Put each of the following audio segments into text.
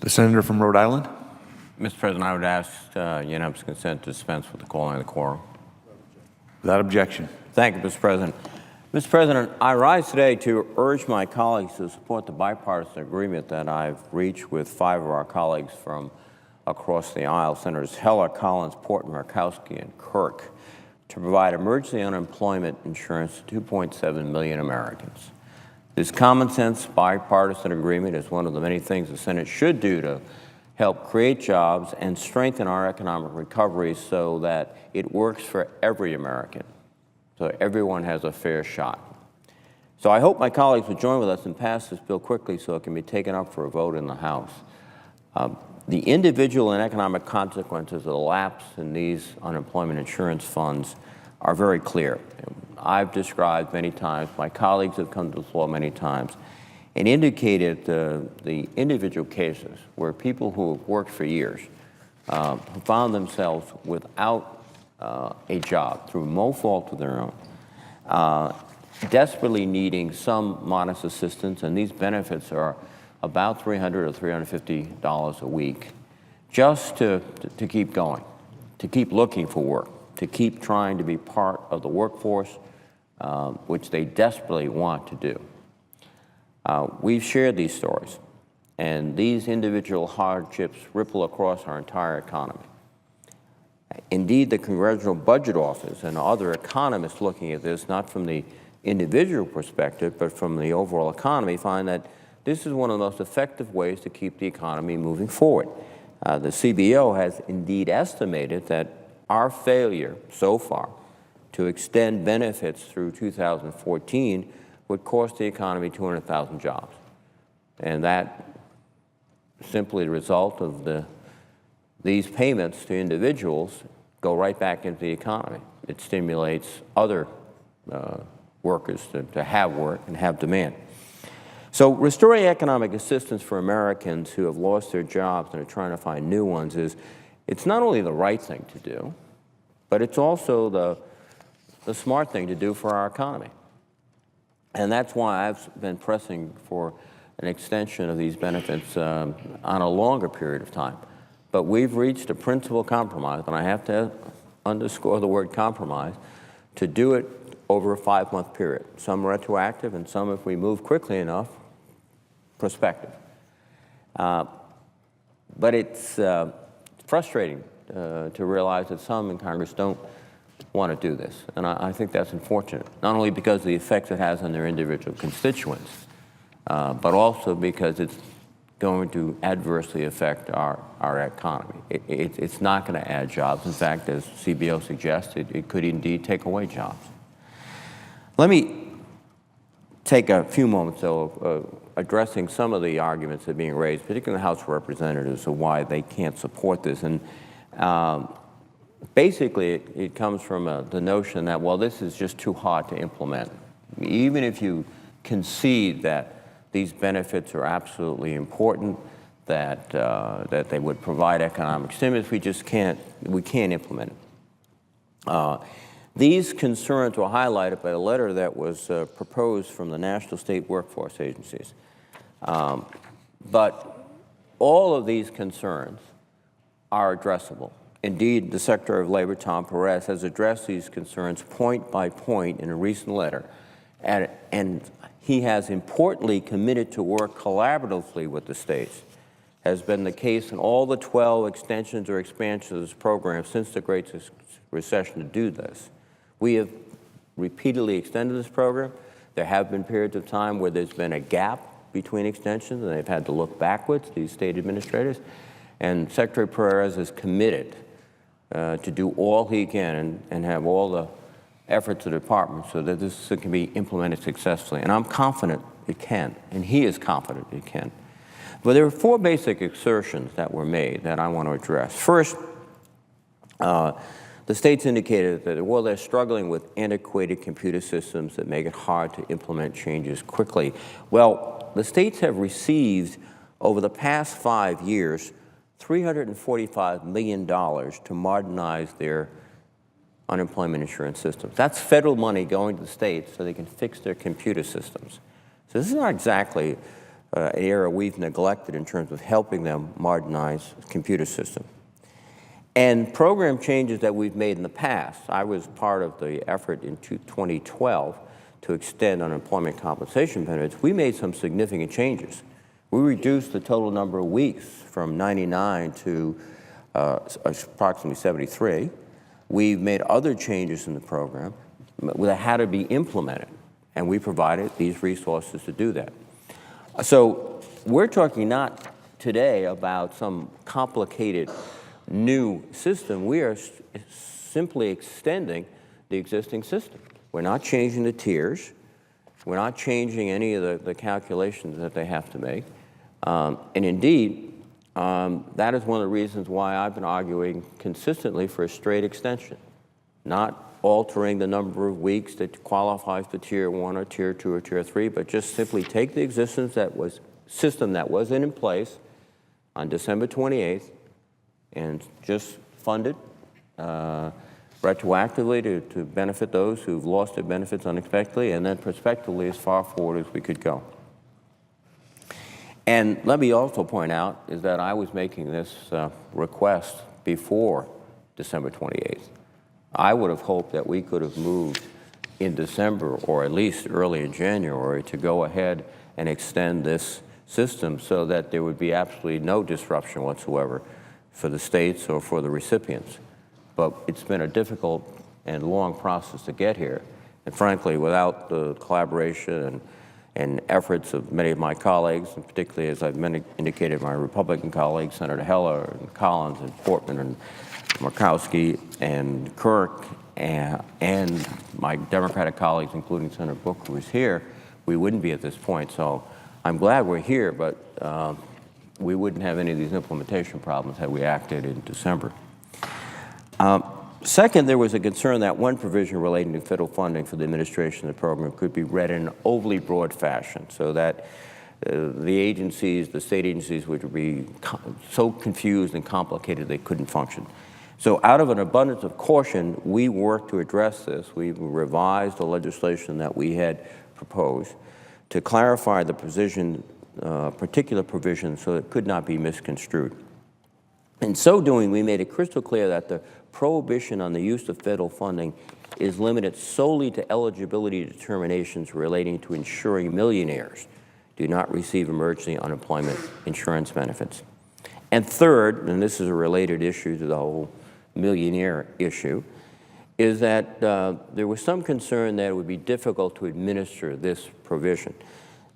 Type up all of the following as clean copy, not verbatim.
The senator from Rhode Island. Mr. President, I would ask unanimous consent to dispense with the calling of the quorum. Without objection. Thank you, Mr. President. Mr. President, I rise today to urge my colleagues to support the bipartisan agreement that I've reached with 5 of our colleagues from across the aisle, Senators Heller, Collins, Portman, Murkowski, and Kirk, to provide emergency unemployment insurance to 2.7 million Americans. This common-sense bipartisan agreement is one of the many things the Senate should do to help create jobs and strengthen our economic recovery so that it works for every American, so everyone has a fair shot. So I hope my colleagues will join with us and pass this bill quickly so it can be taken up for a vote in the House. The individual and economic consequences of the lapse in these unemployment insurance funds are very clear. I've described many times, my colleagues have come to the floor many times, and indicated the individual cases where people who have worked for years who found themselves without a job through no fault of their own, desperately needing some modest assistance, and these benefits are about $300 or $350 a week, just to keep going, to keep looking for work, to keep trying to be part of the workforce, which they desperately want to do. We've shared these stories, and these individual hardships ripple across our entire economy. Indeed, the Congressional Budget Office and other economists looking at this, not from the individual perspective, but from the overall economy, find that this is one of the most effective ways to keep the economy moving forward. The CBO has indeed estimated that our failure so far to extend benefits through 2014 would cost the economy 200,000 jobs. And that simply the result of these payments to individuals go right back into the economy. It stimulates other workers to have work and have demand. So restoring economic assistance for Americans who have lost their jobs and are trying to find new ones it's not only the right thing to do, but it's also the smart thing to do for our economy. And that's why I've been pressing for an extension of these benefits on a longer period of time. But we've reached a principal compromise, and I have to underscore the word compromise, to do it over a 5-month period. Some retroactive and some, if we move quickly enough, prospective. But it's frustrating to realize that some in Congress don't want to do this. And I think that's unfortunate, not only because of the effects it has on their individual constituents, but also because it's going to adversely affect our economy. It's not going to add jobs. In fact, as CBO suggests, it could indeed take away jobs. Let me take a few moments, though, addressing some of the arguments that are being raised, particularly in the House of Representatives, of why they can't support this. And basically, it comes from the notion that, well, this is just too hard to implement. Even if you concede that these benefits are absolutely important, that they would provide economic stimulus, we can't implement it. These concerns were highlighted by a letter that was proposed from the national state workforce agencies. But all of these concerns are addressable. Indeed, the Secretary of Labor, Tom Perez, has addressed these concerns point by point in a recent letter, and he has importantly committed to work collaboratively with the states, has been the case in all the 12 extensions or expansions of this program since the Great Recession to do this. We have repeatedly extended this program. There have been periods of time where there's been a gap between extensions, and they've had to look backwards, these state administrators. And Secretary Perez is committed to do all he can and have all the efforts of the department so that this can be implemented successfully. And I'm confident it can, and he is confident it can. But there are 4 basic assertions that were made that I want to address. First, the states indicated that, well, they're struggling with antiquated computer systems that make it hard to implement changes quickly. Well, the states have received, over the past 5 years, $345 million to modernize their unemployment insurance systems. That's federal money going to the states so they can fix their computer systems. So this is not exactly an area we've neglected in terms of helping them modernize the computer system. And program changes that we've made in the past. I was part of the effort in 2012 to extend unemployment compensation benefits. We made some significant changes. We reduced the total number of weeks from 99 to approximately 73. We've made other changes in the program that had to be implemented, and we provided these resources to do that. So we're talking not today about some complicated new system. We are simply extending the existing system. We're not changing the tiers. We're not changing any of the calculations that they have to make. And indeed, that is one of the reasons why I've been arguing consistently for a straight extension, not altering the number of weeks that qualifies for Tier 1 or Tier 2 or Tier 3, but just simply take the existing system that was in place on December 28th and just fund it retroactively to benefit those who've lost their benefits unexpectedly, and then prospectively as far forward as we could go. And let me also point out is that I was making this request before December 28th. I would have hoped that we could have moved in December or at least early in January to go ahead and extend this system so that there would be absolutely no disruption whatsoever for the states or for the recipients. But it's been a difficult and long process to get here. And frankly, without the collaboration and efforts of many of my colleagues, and particularly, as I've indicated, my Republican colleagues, Senator Heller and Collins and Portman and Murkowski and Kirk, and my Democratic colleagues, including Senator Booker, who is here, we wouldn't be at this point. So I'm glad we're here, but we wouldn't have any of these implementation problems had we acted in December. Second, there was a concern that one provision relating to federal funding for the administration of the program could be read in an overly broad fashion, so that the agencies, the state agencies, would be so confused and complicated they couldn't function. So out of an abundance of caution, we worked to address this. We revised the legislation that we had proposed to clarify the particular provision so it could not be misconstrued. In so doing, we made it crystal clear that the prohibition on the use of federal funding is limited solely to eligibility determinations relating to ensuring millionaires do not receive emergency unemployment insurance benefits. And third, and this is a related issue to the whole millionaire issue, is that there was some concern that it would be difficult to administer this provision.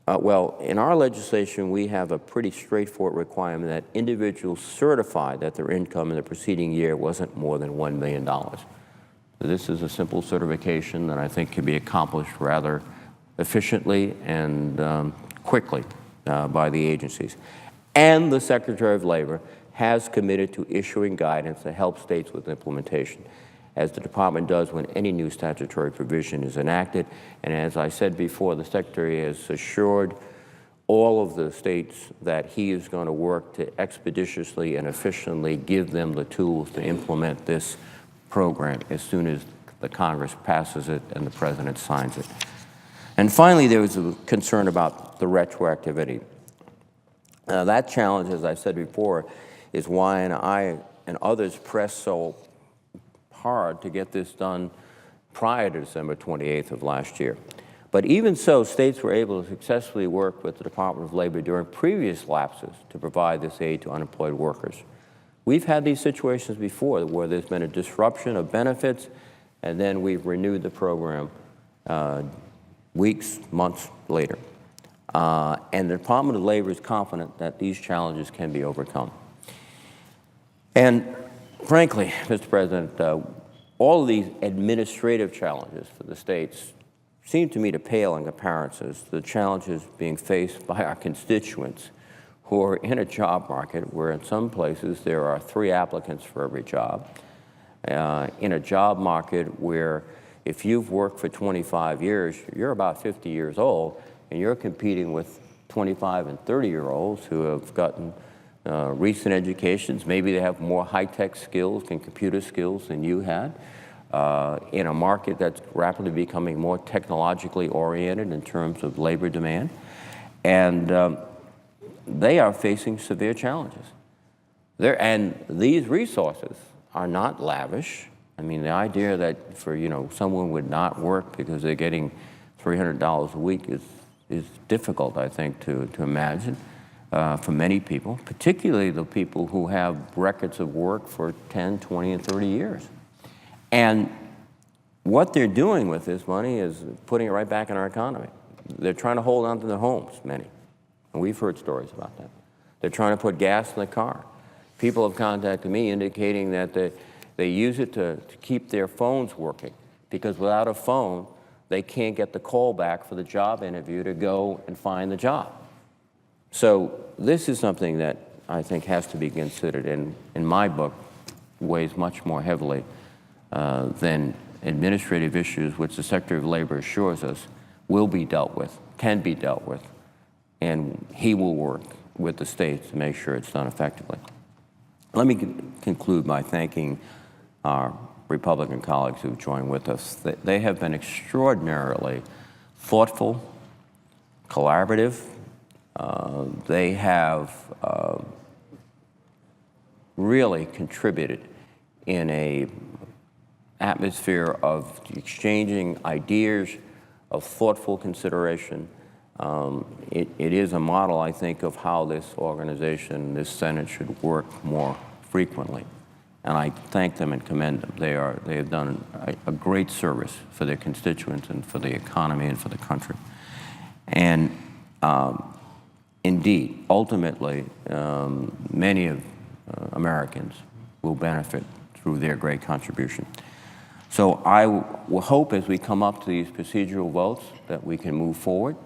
Well, in our legislation, we have a pretty straightforward requirement that individuals certify that their income in the preceding year wasn't more than $1 million. So this is a simple certification that I think can be accomplished rather efficiently and quickly by the agencies. And the Secretary of Labor has committed to issuing guidance to help states with implementation, as the department does when any new statutory provision is enacted. And as I said before, the Secretary has assured all of the states that he is going to work to expeditiously and efficiently give them the tools to implement this program as soon as the Congress passes it and the President signs it. And finally, there was a concern about the retroactivity. That challenge, as I said before, is why I and others pressed so hard to get this done prior to December 28th of last year. But even so, states were able to successfully work with the Department of Labor during previous lapses to provide this aid to unemployed workers. We've had these situations before where there's been a disruption of benefits, and then we've renewed the program weeks, months later. And the Department of Labor is confident that these challenges can be overcome. And frankly, Mr. President, all of these administrative challenges for the states seem to me to pale in comparison to the challenges being faced by our constituents who are in a job market where in some places there are 3 applicants for every job, in a job market where if you've worked for 25 years, you're about 50 years old, and you're competing with 25 and 30-year-olds who have gotten recent educations. Maybe they have more high-tech skills and computer skills than you had, in a market that's rapidly becoming more technologically oriented in terms of labor demand. And they are facing severe challenges. And these resources are not lavish. I mean, the idea that someone would not work because they're getting $300 a week is difficult, I think, to imagine for many people, particularly the people who have records of work for 10, 20, and 30 years. And what they're doing with this money is putting it right back in our economy. They're trying to hold on to their homes, many. And we've heard stories about that. They're trying to put gas in the car. People have contacted me indicating that they use it to keep their phones working, because without a phone, they can't get the call back for the job interview to go and find the job. So this is something that I think has to be considered, and in my book, weighs much more heavily than administrative issues, which the Secretary of Labor assures us will be dealt with, can be dealt with, and he will work with the states to make sure it's done effectively. Let me conclude by thanking our Republican colleagues who've joined with us. They have been extraordinarily thoughtful, collaborative. They have really contributed in a atmosphere of exchanging ideas, of thoughtful consideration. It is a model, I think, of how this organization, this Senate, should work more frequently. And I thank them and commend them. They have done a great service for their constituents and for the economy and for the country. And indeed, ultimately, many of Americans will benefit through their great contribution. So I will hope as we come up to these procedural votes that we can move forward,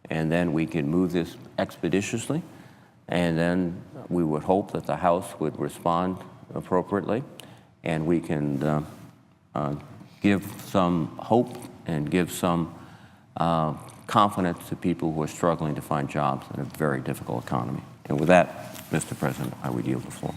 and then we can move this expeditiously, and then we would hope that the House would respond appropriately, and we can give some hope and give some confidence to people who are struggling to find jobs in a very difficult economy. And with that, Mr. President, I would yield the floor.